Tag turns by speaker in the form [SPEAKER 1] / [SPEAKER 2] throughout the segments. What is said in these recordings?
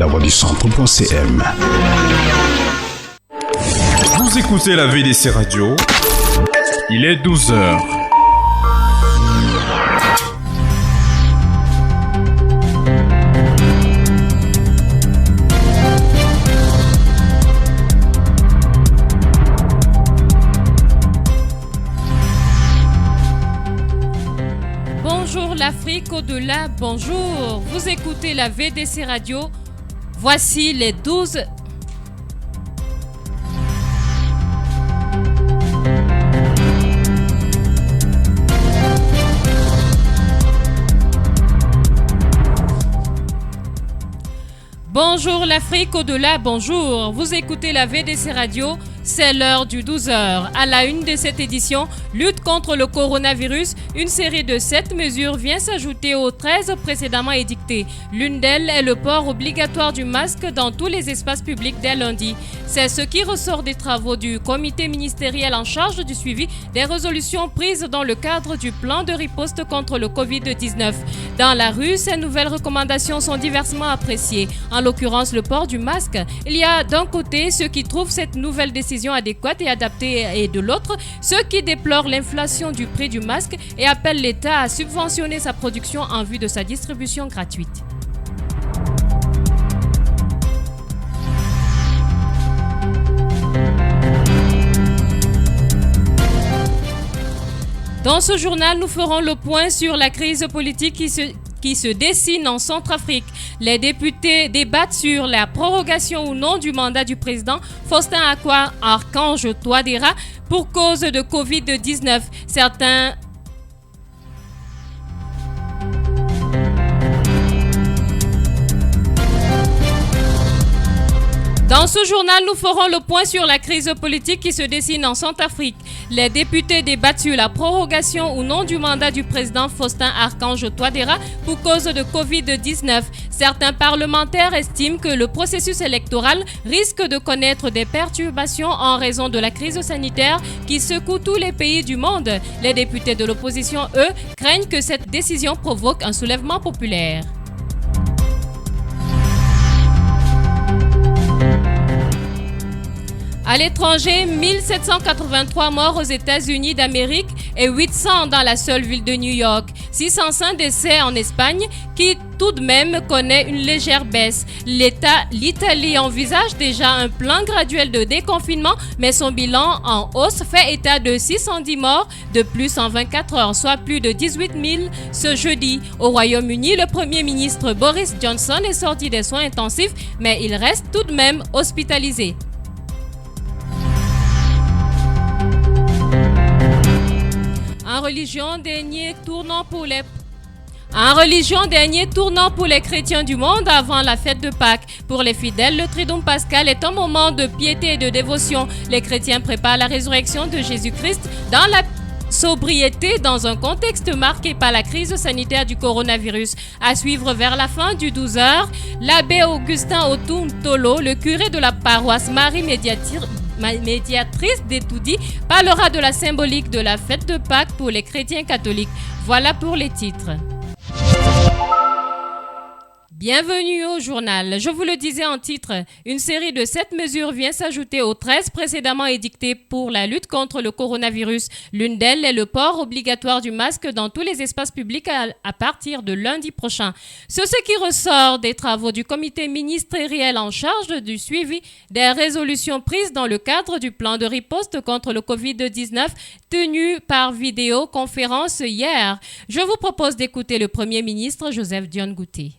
[SPEAKER 1] la voix du centre.cm.
[SPEAKER 2] Vous écoutez la VDC Radio, il est 12h.
[SPEAKER 3] Bonjour l'Afrique au-delà, bonjour. Vous écoutez la VDC Radio. Voici les 12... Bonjour l'Afrique au-delà, bonjour. Vous écoutez la VDC Radio, c'est l'heure du 12h. À la une de cette édition, lutte contre le coronavirus, une série de 7 mesures vient s'ajouter aux 13 précédemment édictées. L'une d'elles est le port obligatoire du masque dans tous les espaces publics dès lundi. C'est ce qui ressort des travaux du comité ministériel en charge du suivi des résolutions prises dans le cadre du plan de riposte contre le Covid-19. Dans la rue, ces nouvelles recommandations sont diversement appréciées. En l'occurrence, le port du masque. Il y a d'un côté ceux qui trouvent cette nouvelle décision adéquate et adaptée, et de l'autre, ceux qui déplorent l'inflation du prix du masque et appellent l'État à subventionner sa production en vue de sa distribution gratuite. Dans ce journal, nous ferons le point sur la crise politique qui se dessine en Centrafrique. Les députés débattent sur la prorogation ou non du mandat du président Faustin Archange Touadéra pour cause de Covid-19. Dans ce journal, nous ferons le point sur la crise politique qui se dessine en Centrafrique. Les députés débattent sur la prorogation ou non du mandat du président Faustin Archange Touadéra pour cause de Covid-19. Certains parlementaires estiment que le processus électoral risque de connaître des perturbations en raison de la crise sanitaire qui secoue tous les pays du monde. Les députés de l'opposition, eux, craignent que cette décision provoque un soulèvement populaire. À l'étranger, 1783 morts aux États-Unis d'Amérique et 800 dans la seule ville de New York. 605 décès en Espagne qui tout de même connaît une légère baisse. L'Italie envisage déjà un plan graduel de déconfinement, mais son bilan en hausse fait état de 610 morts de plus en 24 heures, soit plus de 18 000 ce jeudi. Au Royaume-Uni, le Premier ministre Boris Johnson est sorti des soins intensifs, mais il reste tout de même hospitalisé. En religion, dernier tournant pour les chrétiens du monde avant la fête de Pâques. Pour les fidèles, le Triduum pascal est un moment de piété et de dévotion. Les chrétiens préparent la résurrection de Jésus-Christ dans la sobriété dans un contexte marqué par la crise sanitaire du coronavirus. À suivre vers la fin du 12h, l'abbé Augustin Otuntolo, le curé de la paroisse Marie médiatrice d'Etoudi, parlera de la symbolique de la fête de Pâques pour les chrétiens catholiques. Voilà pour les titres. Bienvenue au journal. Je vous le disais en titre, une série de 7 mesures vient s'ajouter aux 13 précédemment édictées pour la lutte contre le coronavirus. L'une d'elles est le port obligatoire du masque dans tous les espaces publics à partir de lundi prochain. C'est ce qui ressort des travaux du comité ministériel en charge du suivi des résolutions prises dans le cadre du plan de riposte contre le Covid-19 tenu par vidéoconférence hier. Je vous propose d'écouter le Premier ministre Joseph Dione Ngouté.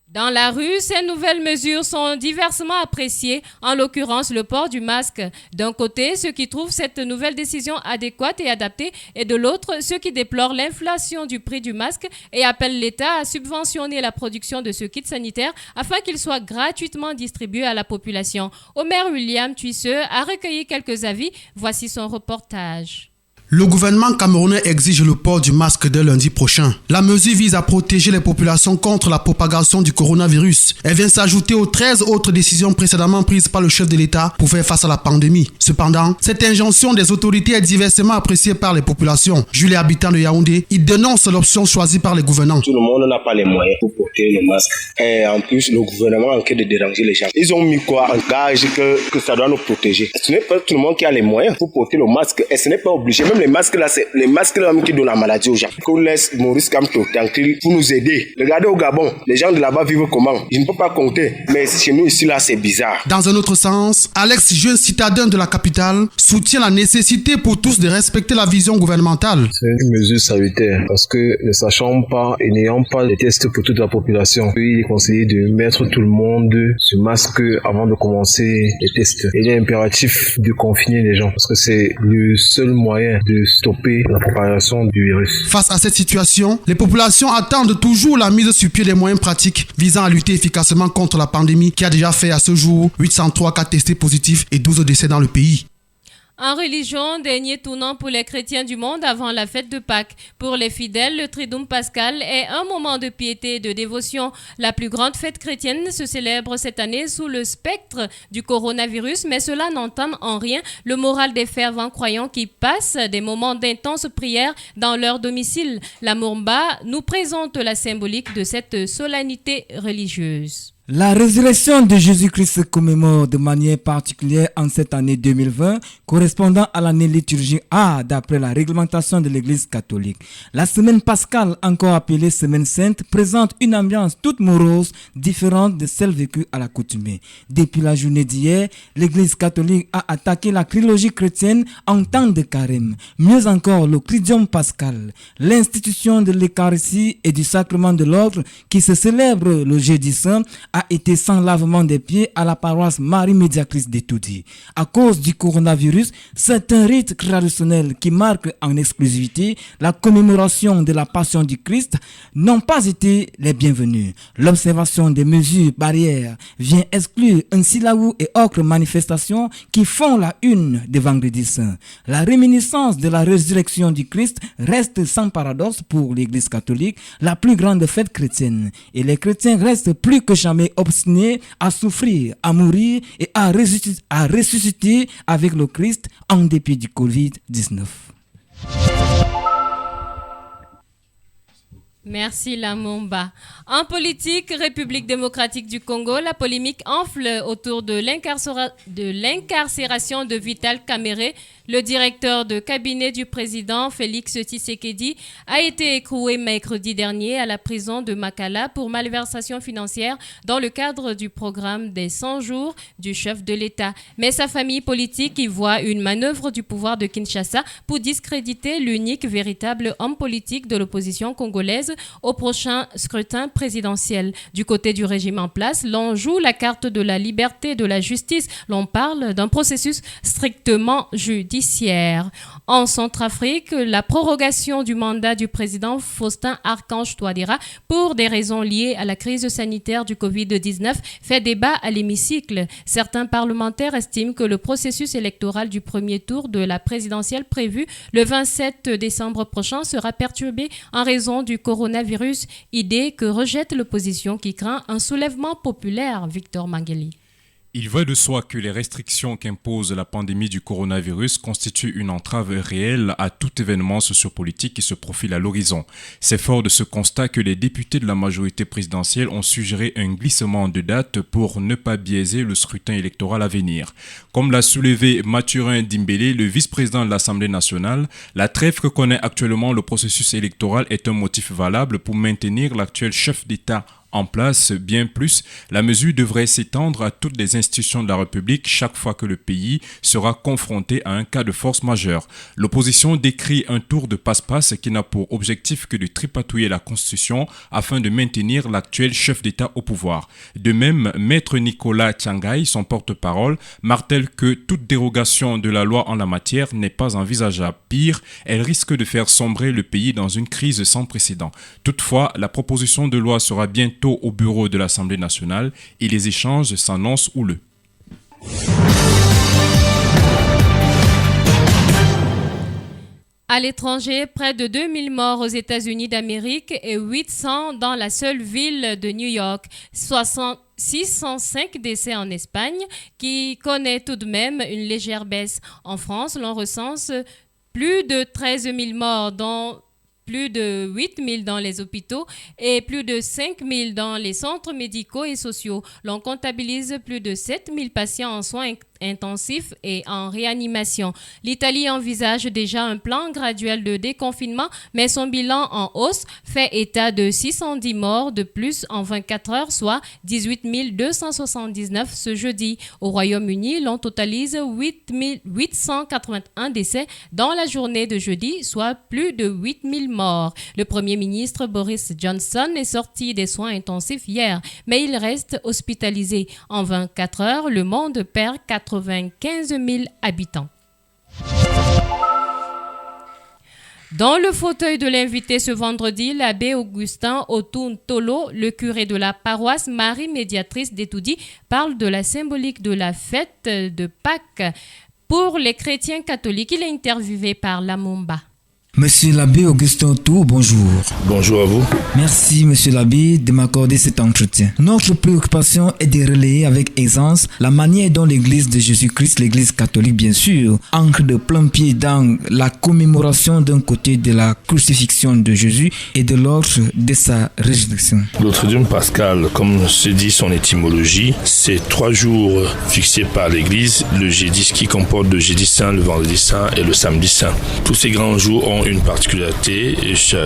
[SPEAKER 3] Dans la rue, ces nouvelles mesures sont diversement appréciées, en l'occurrence le port du masque. D'un côté, ceux qui trouvent cette nouvelle décision adéquate et adaptée, et de l'autre, ceux qui déplorent l'inflation du prix du masque et appellent l'État à subventionner la production de ce kit sanitaire afin qu'il soit gratuitement distribué à la population. Omer William Tuisseux a recueilli quelques avis. Voici son reportage.
[SPEAKER 4] Le gouvernement camerounais exige le port du masque dès lundi prochain. La mesure vise à protéger les populations contre la propagation du coronavirus. Elle vient s'ajouter aux 13 autres décisions précédemment prises par le chef de l'État pour faire face à la pandémie. Cependant, cette injonction des autorités est diversement appréciée par les populations. Jules, habitant de Yaoundé, il dénonce l'option choisie par les gouvernants.
[SPEAKER 5] Tout le monde n'a pas les moyens pour
[SPEAKER 1] porter le masque. Et en plus, le gouvernement en train de déranger les gens. Ils ont mis quoi en gage que ça doit nous protéger. Ce n'est pas tout le monde qui a les moyens pour porter le masque et ce n'est pas obligé. Même les masques là, c'est les masques là qui donnent la maladie aux gens. Qu'on laisse Maurice Kamto tranquille pour nous aider. Regardez au Gabon, les gens de là-bas vivent comment? Je ne peux pas compter, mais chez nous ici là, c'est bizarre.
[SPEAKER 4] Dans un autre sens, Alex, jeune citadin de la capitale, soutient la nécessité pour tous de respecter la vision gouvernementale.
[SPEAKER 5] C'est une mesure salutaire parce que ne sachant pas et n'ayant pas les tests pour toute la population, il est conseillé de mettre tout le monde ce masque avant de commencer les tests. Il est impératif de confiner les gens parce que c'est le seul moyen de stopper la propagation du virus.
[SPEAKER 4] Face à cette situation, les populations attendent toujours la mise sur pied des moyens pratiques visant à lutter efficacement contre la pandémie qui a déjà fait à ce jour 803 cas testés positifs et 12 décès dans le pays.
[SPEAKER 3] En religion, dernier tournant pour les chrétiens du monde avant la fête de Pâques. Pour les fidèles, le Triduum pascal est un moment de piété et de dévotion. La plus grande fête chrétienne se célèbre cette année sous le spectre du coronavirus, mais cela n'entame en rien le moral des fervents croyants qui passent des moments d'intense prière dans leur domicile. La Mourba nous présente la symbolique de cette solennité religieuse.
[SPEAKER 6] La résurrection de Jésus-Christ se commémore de manière particulière en cette année 2020, correspondant à l'année liturgique A d'après la réglementation de l'Église catholique. La semaine pascale, encore appelée semaine sainte, présente une ambiance toute morose, différente de celle vécue à l'accoutumée. Depuis la journée d'hier, l'Église catholique a attaqué la trilogie chrétienne en temps de carême. Mieux encore, le Triduum pascal, l'institution de l'Eucharistie et du sacrement de l'ordre qui se célèbre le jeudi saint, a été sans lavement des pieds à la paroisse Marie-Médiatrice d'Etoudi. À cause du coronavirus, c'est un rite traditionnel qui marque en exclusivité la commémoration de la passion du Christ n'ont pas été les bienvenus. L'observation des mesures barrières vient exclure ainsi là où et autres manifestations qui font la une des vendredis saints. La réminiscence de la résurrection du Christ reste sans paradoxe pour l'Église catholique la plus grande fête chrétienne et les chrétiens restent plus que jamais obstinés à souffrir, à mourir et à ressusciter avec le Christ en dépit du Covid-19.
[SPEAKER 3] Merci Lamomba. En politique, République démocratique du Congo, la polémique enfle autour de l'incarcération de Vital Kamerhe. Le directeur de cabinet du président Félix Tshisekedi a été écroué mercredi dernier à la prison de Makala pour malversation financière dans le cadre du programme des 100 jours du chef de l'État. Mais sa famille politique y voit une manœuvre du pouvoir de Kinshasa pour discréditer l'unique véritable homme politique de l'opposition congolaise au prochain scrutin présidentiel. Du côté du régime en place, l'on joue la carte de la liberté de la justice. L'on parle d'un processus strictement judiciaire. En Centrafrique, la prorogation du mandat du président Faustin Archange Touadéra pour des raisons liées à la crise sanitaire du Covid-19 fait débat à l'hémicycle. Certains parlementaires estiment que le processus électoral du premier tour de la présidentielle prévu le 27 décembre prochain sera perturbé en raison du coronavirus, idée que rejette l'opposition qui craint un soulèvement populaire. Victor Mangeli.
[SPEAKER 2] Il va de soi que les restrictions qu'impose la pandémie du coronavirus constituent une entrave réelle à tout événement sociopolitique qui se profile à l'horizon. C'est fort de ce constat que les députés de la majorité présidentielle ont suggéré un glissement de date pour ne pas biaiser le scrutin électoral à venir. Comme l'a soulevé Mathurin Dimbélé, le vice-président de l'Assemblée nationale, la trêve que connaît actuellement le processus électoral est un motif valable pour maintenir l'actuel chef d'État en place. Bien plus, la mesure devrait s'étendre à toutes les institutions de la République chaque fois que le pays sera confronté à un cas de force majeure. L'opposition décrit un tour de passe-passe qui n'a pour objectif que de tripatouiller la Constitution afin de maintenir l'actuel chef d'État au pouvoir. De même, Maître Nicolas Tiangai, son porte-parole, martèle que toute dérogation de la loi en la matière n'est pas envisageable. Pire, elle risque de faire sombrer le pays dans une crise sans précédent. Toutefois, la proposition de loi sera bientôt au bureau de l'Assemblée nationale et les échanges s'annoncent houleux.
[SPEAKER 3] À l'étranger, près de 2000 morts aux États-Unis d'Amérique et 800 dans la seule ville de New York. 605 décès en Espagne, qui connaît tout de même une légère baisse. En France, l'on recense plus de 13 000 morts, dont plus de 8 000 dans les hôpitaux et plus de 5 000 dans les centres médicaux et sociaux. L'on comptabilise plus de 7 000 patients en soins intensifs et en réanimation. L'Italie envisage déjà un plan graduel de déconfinement, mais son bilan en hausse fait état de 610 morts de plus en 24 heures, soit 18 279 ce jeudi. Au Royaume-Uni, l'on totalise 881 décès dans la journée de jeudi, soit plus de 8 000 morts. Le Premier ministre Boris Johnson est sorti des soins intensifs hier, mais il reste hospitalisé. En 24 heures, le monde perd 95 000 habitants. Dans le fauteuil de l'invité ce vendredi, l'abbé Augustin Otun-Tolo, le curé de la paroisse Marie Médiatrice d'Etoudi, parle de la symbolique de la fête de Pâques. Pour les chrétiens catholiques, il est interviewé par Lamumba.
[SPEAKER 6] Monsieur l'abbé Augustin Tour, bonjour.
[SPEAKER 7] Bonjour à vous.
[SPEAKER 6] Merci, monsieur l'abbé, de m'accorder cet entretien. Notre préoccupation est de relayer avec aisance la manière dont l'Église de Jésus-Christ, l'Église catholique bien sûr, ancre de plein pied dans la commémoration d'un côté de la crucifixion de Jésus et de l'autre de sa résurrection.
[SPEAKER 7] Le Triduum pascal, comme se dit son étymologie, c'est 3 jours fixés par l'Église, le jeudi qui comporte le jeudi saint, le vendredi saint et le samedi saint. Tous ces grands jours ont une particularité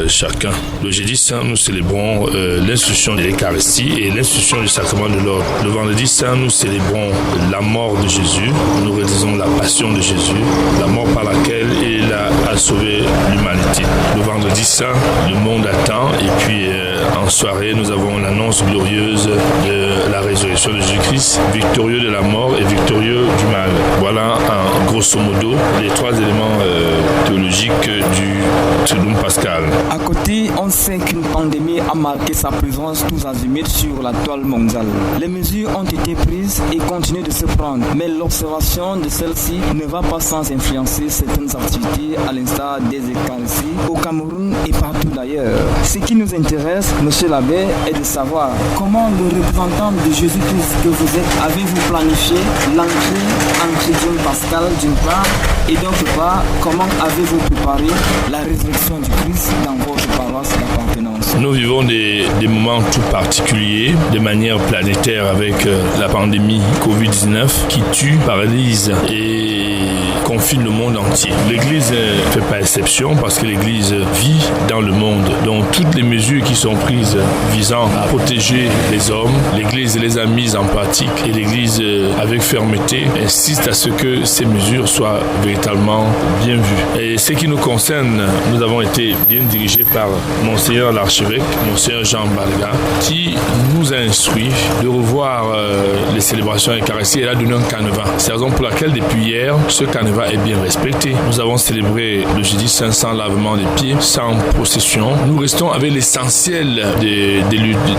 [SPEAKER 7] chacun. Le jeudi saint, nous célébrons l'institution de l'Eucharistie et l'institution du sacrement de l'ordre. Le vendredi saint, nous célébrons la mort de Jésus, nous réalisons la passion de Jésus, la mort par laquelle il a sauvé l'humanité. Le vendredi saint, le monde attend et puis en soirée, nous avons l'annonce glorieuse de la résurrection de Jésus-Christ, victorieux de la mort et victorieux du mal. Voilà, en grosso modo, les 3 éléments théologiques du Triduum pascal.
[SPEAKER 8] À côté, on sait qu'une pandémie a marqué sa présence tous azimuts sur la toile mondiale. Les mesures ont été prises et continuent de se prendre, mais l'observation de celle-ci ne va pas sans influencer certaines activités à l'instar des Eucharisties au Cameroun et partout d'ailleurs. Ce qui nous intéresse, monsieur l'abbé, est de savoir comment le représentant de Jésus-Christ que vous êtes, avez-vous planifié l'entrée en Triduum pascal d'une part et d'autre part, comment avez-vous préparé la résurrection du Christ dans votre paroisse d'appartenance?
[SPEAKER 7] Nous vivons des moments tout particuliers, de manière planétaire avec la pandémie Covid-19 qui tue, paralyse et confine le monde entier. L'Église ne fait pas exception parce que l'Église vit dans le monde. Donc toutes les mesures qui sont prises visant à protéger les hommes, l'Église les a mises en pratique et l'Église avec fermeté insiste à ce que ces mesures soient véritablement bien vues. Et ce qui nous concerne, nous avons été bien dirigés par Monseigneur l'archevêque, Monseigneur Jean Balga, qui nous a instruit de revoir les célébrations eucharistiques et a donné un canevas. C'est la raison pour laquelle depuis hier, ce canevas est bien respecté. Nous avons célébré le jeudi saint sans lavement des pieds, sans procession. Nous restons avec l'essentiel des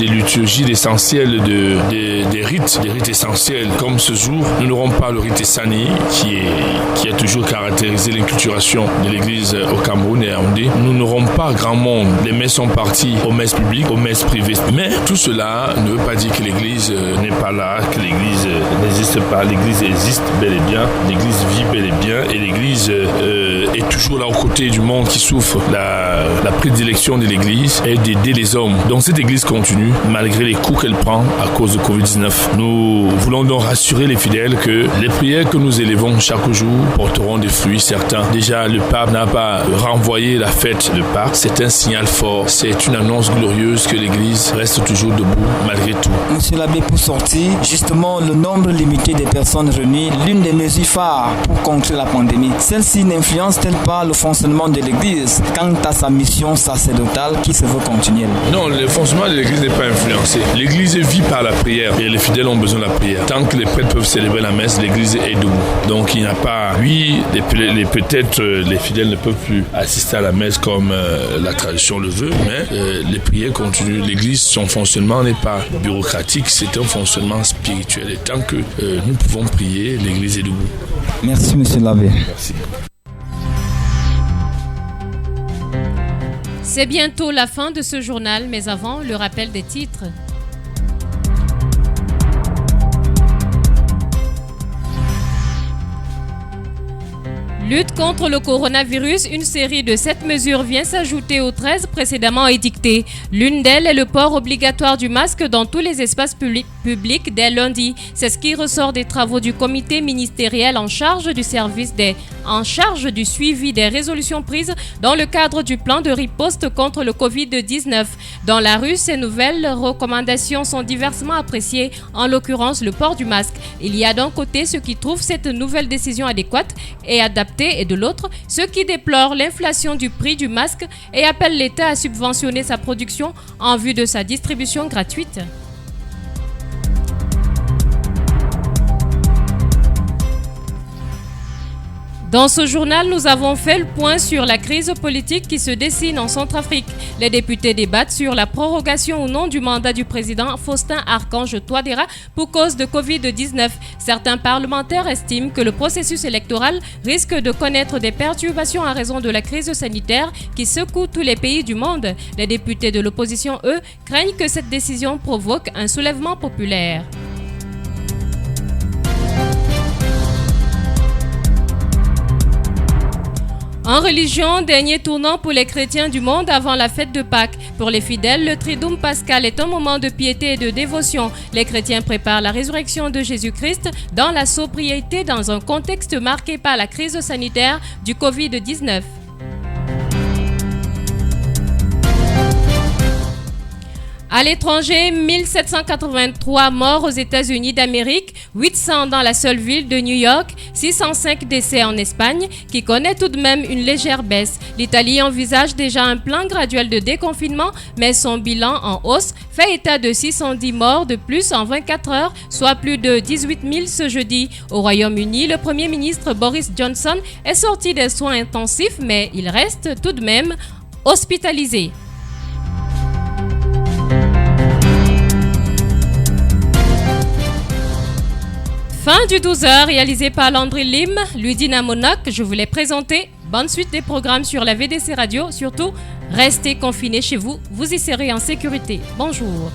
[SPEAKER 7] liturgies, l'essentiel des rites essentiels. Comme ce jour, nous n'aurons pas le rite Essani qui a toujours caractérisé l'inculturation de l'Église au Cameroun et à Yaoundé. Nous n'aurons pas grand monde. Les messes sont parties aux messes publiques, aux messes privées. Mais tout cela ne veut pas dire que l'Église n'est pas là, que l'Église n'existe pas. L'Église existe bel et bien. L'Église vit bel et bien. Et l'Église est toujours là aux côtés du monde qui souffre. La prédilection de l'Église est d'aider les hommes. Donc cette Église continue malgré les coups qu'elle prend à cause de Covid-19. Nous voulons donc rassurer les fidèles que les prières que nous élevons chaque jour porteront des fruits certains. Déjà, le pape n'a pas renvoyé la fête de Pâques. C'est un signal fort. C'est une annonce glorieuse que l'Église reste toujours debout malgré tout.
[SPEAKER 8] Monsieur l'abbé, pour sortir, justement, le nombre limité des personnes réunies, l'une des mesures phares pour contrer la pandémie. Celle-ci n'influence-t-elle pas le fonctionnement de l'Église quant à sa mission sacerdotale qui se veut continuelle?
[SPEAKER 7] Non, le fonctionnement de l'Église n'est pas influencé. L'Église vit par la prière et les fidèles ont besoin de la prière. Tant que les prêtres peuvent célébrer la messe, l'Église est debout. Donc il n'y a pas... Oui, peut-être les fidèles ne peuvent plus assister à la messe comme la tradition le veut, mais les prières continuent. L'Église, son fonctionnement n'est pas bureaucratique, c'est un fonctionnement spirituel. Et tant que nous pouvons prier, l'Église est debout.
[SPEAKER 8] Merci, monsieur l'abbé.
[SPEAKER 7] Merci.
[SPEAKER 3] C'est bientôt la fin de ce journal, mais avant, le rappel des titres. Lutte contre le coronavirus, une série de 7 mesures vient s'ajouter aux 13 précédemment édictées. L'une d'elles est le port obligatoire du masque dans tous les espaces publics dès lundi. C'est ce qui ressort des travaux du comité ministériel en charge du suivi des résolutions prises dans le cadre du plan de riposte contre le Covid-19. Dans la rue, ces nouvelles recommandations sont diversement appréciées, en l'occurrence le port du masque. Il y a d'un côté ceux qui trouvent cette nouvelle décision adéquate et adaptée, et de l'autre, ceux qui déplorent l'inflation du prix du masque et appellent l'État à subventionner sa production en vue de sa distribution gratuite. Dans ce journal, nous avons fait le point sur la crise politique qui se dessine en Centrafrique. Les députés débattent sur la prorogation ou non du mandat du président Faustin Archange Touadéra pour cause de Covid-19. Certains parlementaires estiment que le processus électoral risque de connaître des perturbations à raison de la crise sanitaire qui secoue tous les pays du monde. Les députés de l'opposition, eux, craignent que cette décision provoque un soulèvement populaire. En religion, dernier tournant pour les chrétiens du monde avant la fête de Pâques. Pour les fidèles, le Triduum pascal est un moment de piété et de dévotion. Les chrétiens préparent la résurrection de Jésus-Christ dans la sobriété dans un contexte marqué par la crise sanitaire du Covid-19. À l'étranger, 1783 morts aux États-Unis d'Amérique, 800 dans la seule ville de New York, 605 décès en Espagne, qui connaît tout de même une légère baisse. L'Italie envisage déjà un plan graduel de déconfinement, mais son bilan en hausse fait état de 610 morts de plus en 24 heures, soit plus de 18 000 ce jeudi. Au Royaume-Uni, le Premier ministre Boris Johnson est sorti des soins intensifs, mais il reste tout de même hospitalisé. Fin du 12h, réalisé par Landry Lim, Ludina Monac, je vous l'ai présenté. Bonne suite des programmes sur la VDC Radio. Surtout, restez confinés chez vous, vous y serez en sécurité. Bonjour.